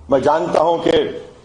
میں جانتا ہوں کہ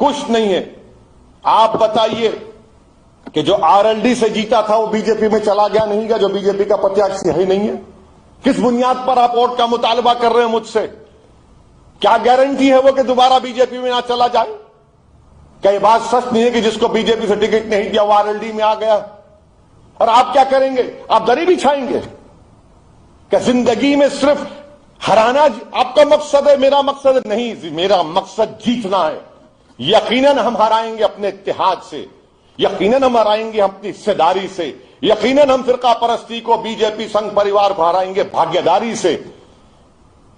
کچھ نہیں ہے. آپ بتائیے کہ جو RLD سے جیتا تھا وہ بی جے پی میں چلا گیا نہیں گیا, جو بی جے پی کا پرتیاشی ہے نہیں ہے. کس بنیاد پر آپ ووٹ کا مطالبہ کر رہے ہیں مجھ سے؟ کیا گارنٹی ہے وہ کہ دوبارہ بی جے پی میں نہ چلا جائے؟ کیا یہ بات سچ نہیں ہے کہ جس کو بی جے پی سے ٹکٹ نہیں دیا وہ RLD میں آ گیا؟ اور آپ کیا کریں گے؟ آپ دری بچھائیں گے کہ زندگی میں صرف ہرانا آپ کا مقصد ہے؟ میرا مقصد نہیں, میرا مقصد جیتنا ہے. یقیناً ہم ہرائیں گے اپنے اتحاد سے, یقیناً ہم ہرائیں گے اپنی حصہ داری سے, یقیناً ہم فرقہ پرستی کو, بی جے پی سنگھ پریوار کو ہرائیں گے بھاگیہ داری سے.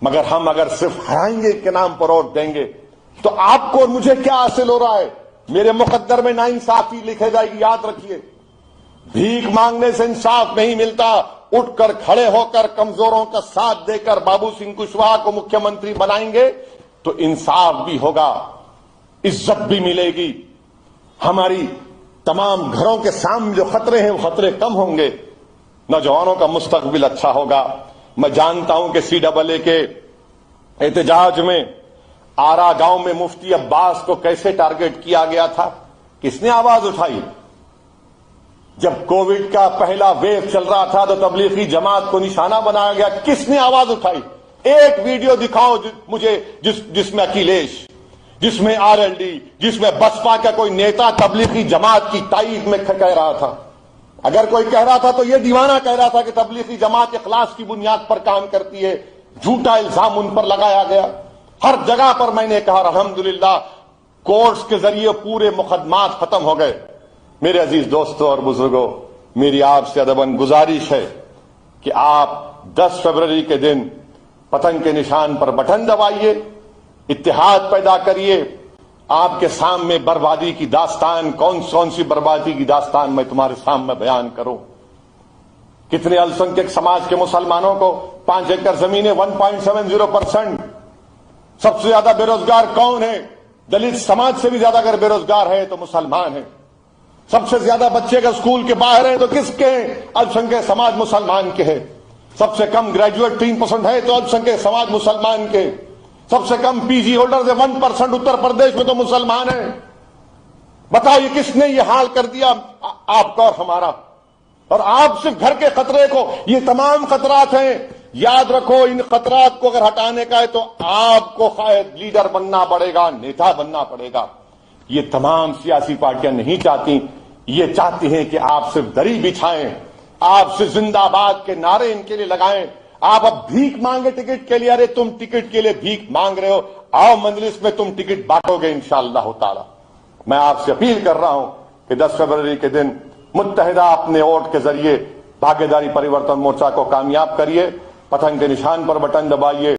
مگر ہم اگر صرف ہرائیں گے کے نام پر ووٹ دیں گے تو آپ کو اور مجھے کیا حاصل ہو رہا ہے؟ میرے مقدر میں ناانصافی لکھے جائے گی, یاد رکھیے. بھیک مانگنے سے انصاف نہیں ملتا, اٹھ کر کھڑے ہو کر کمزوروں کا ساتھ دے کر بابو سنگھ کشواہا کو مکھیہ منتری بنائیں گے تو انصاف بھی ہوگا, عزت بھی ملے گی. ہماری تمام گھروں کے سامنے جو خطرے ہیں وہ خطرے کم ہوں گے, نوجوانوں کا مستقبل اچھا ہوگا. میں جانتا ہوں کہ CAA کے احتجاج میں آرا گاؤں میں مفتی عباس کو کیسے ٹارگٹ کیا گیا تھا, کس نے آواز اٹھائی؟ جب کووڈ کا پہلا ویو چل رہا تھا تو تبلیغی جماعت کو نشانہ بنایا گیا, کس نے آواز اٹھائی؟ ایک ویڈیو دکھاؤ مجھے جس میں اکھلیش, جس میں RLD, جس میں بسپا کا کوئی نیتا تبلیغی جماعت کی تائید میں کہہ رہا تھا. اگر کوئی کہہ رہا تھا تو یہ دیوانہ کہہ رہا تھا کہ تبلیغی جماعت اخلاص کی بنیاد پر کام کرتی ہے. جھوٹا الزام ان پر لگایا گیا. ہر جگہ پر میں نے کہا الحمدللہ کورٹس کے ذریعے پورے مقدمات ختم ہو گئے. میرے عزیز دوستوں اور بزرگوں, میری آپ سے ادباً گزارش ہے کہ آپ 10 فروری کے دن پتنگ کے نشان پر بٹن دبائیے, اتحاد پیدا کریے. آپ کے سامنے بربادی کی داستان, کون سی بربادی کی داستان میں تمہارے سامنے بیان کروں. کتنے السنکھیک سماج کے مسلمانوں کو 5 ایکڑ زمینیں 1.70%. سب سے زیادہ بے روزگار کون ہے؟ دلت سماج سے بھی زیادہ اگر بے روزگار ہے تو مسلمان ہیں. سب سے زیادہ بچے کا اسکول کے باہر ہیں تو کس کے ہیں؟ السنکھیک سماج مسلمان کے ہیں. سب سے کم گریجویٹ 3% ہے تو السنکھیک سماج مسلمان کے. سب سے کم PG ہولڈر 1% اتر پردیش میں تو مسلمان ہیں. بتاؤ یہ کس نے یہ حال کر دیا آپ کا اور ہمارا؟ اور آپ صرف گھر کے خطرے کو, یہ تمام خطرات ہیں, یاد رکھو ان خطرات کو اگر ہٹانے کا ہے تو آپ کو شاید لیڈر بننا پڑے گا, نیتا بننا پڑے گا. یہ تمام سیاسی پارٹیاں نہیں چاہتی, یہ چاہتی ہیں کہ آپ صرف دری بچھائیں, آپ صرف زندہ آباد کے نعرے ان کے لیے لگائیں. آپ اب بھیک مانگے ٹکٹ کے لیے, ارے تم ٹکٹ کے لیے بھیک مانگ رہے ہو, آؤ مجلس میں تم ٹکٹ بانٹو گے انشاءاللہ تعالی. میں آپ سے اپیل کر رہا ہوں کہ 10 فروری کے دن متحدہ اپنے ووٹ کے ذریعے بھاگیہ داری پریورتن مورچہ کو کامیاب کریے, پتنگ کے نشان پر بٹن دبائیے.